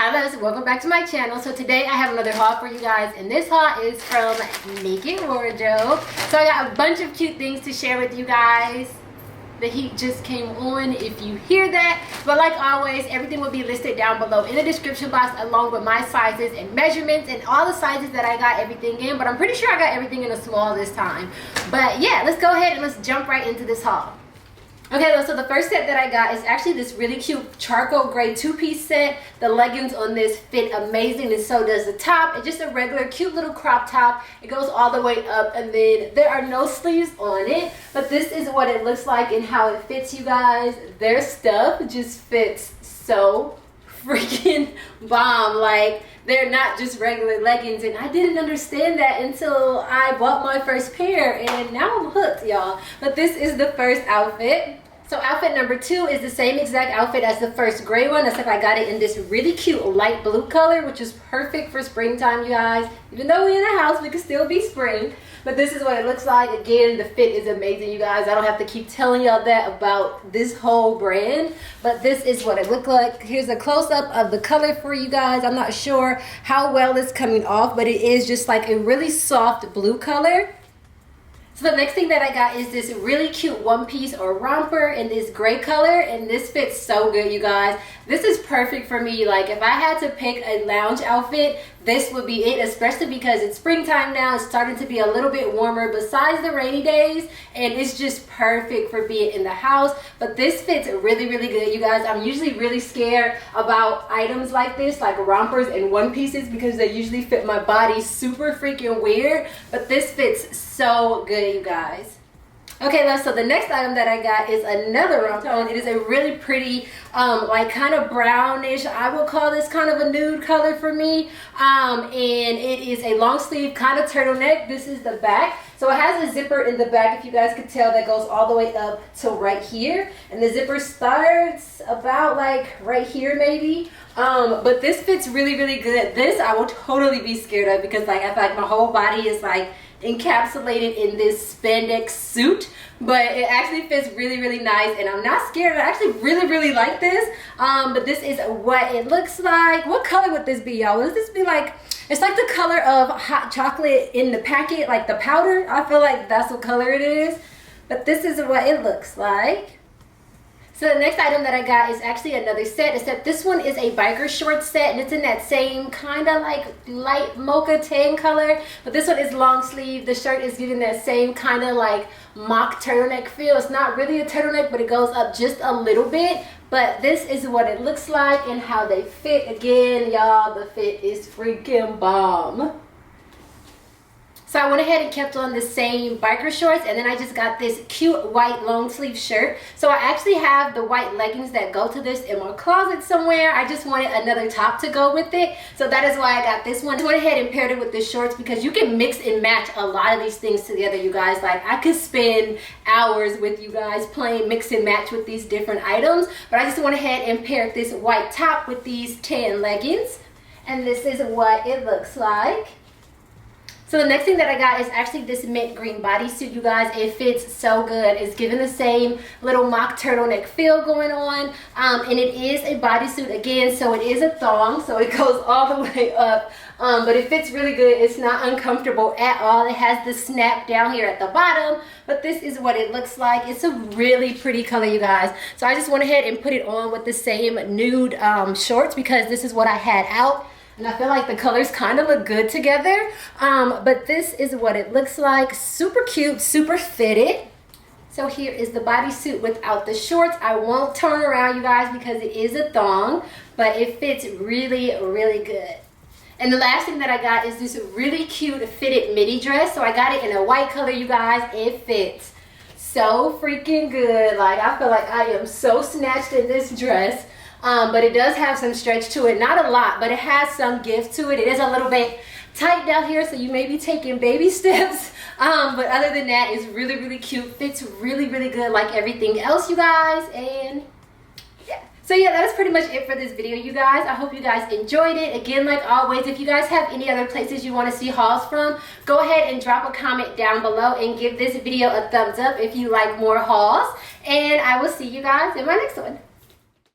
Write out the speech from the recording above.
Hi loves, welcome back to my channel. So today I have another haul for you guys, and this haul is from Naked Wardrobe. So I got a bunch of cute things to share with you guys. The heat just came on if you hear that, but like always, everything will be listed down below in the description box along with my sizes and measurements and all the sizes that I got everything in, but I'm pretty sure I got everything in a small this time. But yeah, let's go ahead and let's jump right into this haul. Okay, so the first set that I got is actually this really cute charcoal gray two-piece set. The leggings on this fit amazing, and so does the top. It's just a regular cute little crop top. It goes all the way up, and then there are no sleeves on it, but this is what it looks like and how it fits, you guys. Their stuff just fits so freaking bomb. Like, they're not just regular leggings, and I didn't understand that until I bought my first pair, and now I'm hooked, y'all. But this is the first outfit. So outfit number 2 is the same exact outfit as the first gray one, except I got it in this really cute light blue color, which is perfect for springtime, you guys. Even though we're in the house, we can still be spring. But this is what it looks like. Again, the fit is amazing, you guys. I don't have to keep telling y'all that about this whole brand, but this is what it looked like. Here's a close-up of the color for you guys. I'm not sure how well it's coming off, but it is just like a really soft blue color. So the next thing that I got is this really cute one piece or romper in this gray color, and this fits so good, you guys. This is perfect for me. Like, if I had to pick a lounge outfit, this would be it, especially because it's springtime now. It's starting to be a little bit warmer besides the rainy days, and it's just perfect for being in the house. But this fits really, really good, you guys. I'm usually really scared about items like this, like rompers and one pieces, because they usually fit my body super freaking weird, but this fits so good, you guys. Okay, love, so the next item that I got is another romper. It is a really pretty, like kind of brownish, I would call this kind of a nude color for me. And it is a long sleeve kind of turtleneck. This is the back. So it has a zipper in the back, if you guys could tell, that goes all the way up to right here. And the zipper starts about like right here maybe. But this fits really, really good. This I will totally be scared of, because like I feel like my whole body is like encapsulated in this spandex suit, but it actually fits really, really nice, and I'm not scared. I actually really, really like this. But this is what it looks like. What color would this be, y'all? Would this be like, it's like the color of hot chocolate in the packet, like the powder? I feel like that's what color it is, but this is what it looks like. So the next item that I got is actually another set, except this one is a biker short set, and it's in that same kind of like light mocha tan color, but this one is long sleeve. The shirt is giving that same kind of like mock turtleneck feel. It's not really a turtleneck, but it goes up just a little bit. But this is what it looks like and how they fit. Again, y'all, the fit is freaking bomb. So I went ahead and kept on the same biker shorts, and then I just got this cute white long sleeve shirt. So I actually have the white leggings that go to this in my closet somewhere. I just wanted another top to go with it, so that is why I got this one. I went ahead and paired it with the shorts because you can mix and match a lot of these things together, you guys. Like, I could spend hours with you guys playing mix and match with these different items, but I just went ahead and paired this white top with these tan leggings, and this is what it looks like. So the next thing that I got is actually this mint green bodysuit, you guys. It fits so good. It's giving the same little mock turtleneck feel going on. And it is a bodysuit again, so it is a thong, so it goes all the way up. But it fits really good. It's not uncomfortable at all. It has the snap down here at the bottom, but this is what it looks like. It's a really pretty color, you guys. So I just went ahead and put it on with the same nude shorts, because this is what I had out. And I feel like the colors kind of look good together. But this is what it looks like. Super cute, super fitted. So here is the bodysuit without the shorts. I won't turn around, you guys, because it is a thong, but it fits really, really good. And the last thing that I got is this really cute fitted midi dress. So I got it in a white color, you guys. It fits so freaking good. Like, I feel like I am so snatched in this dress. But it does have some stretch to it. Not a lot, but it has some give to it. It is a little bit tight down here, so you may be taking baby steps. But other than that, it's really, really cute. Fits really, really good like everything else, you guys. And yeah. So yeah, that is pretty much it for this video, you guys. I hope you guys enjoyed it. Again, like always, if you guys have any other places you want to see hauls from, go ahead and drop a comment down below and give this video a thumbs up if you like more hauls. And I will see you guys in my next one.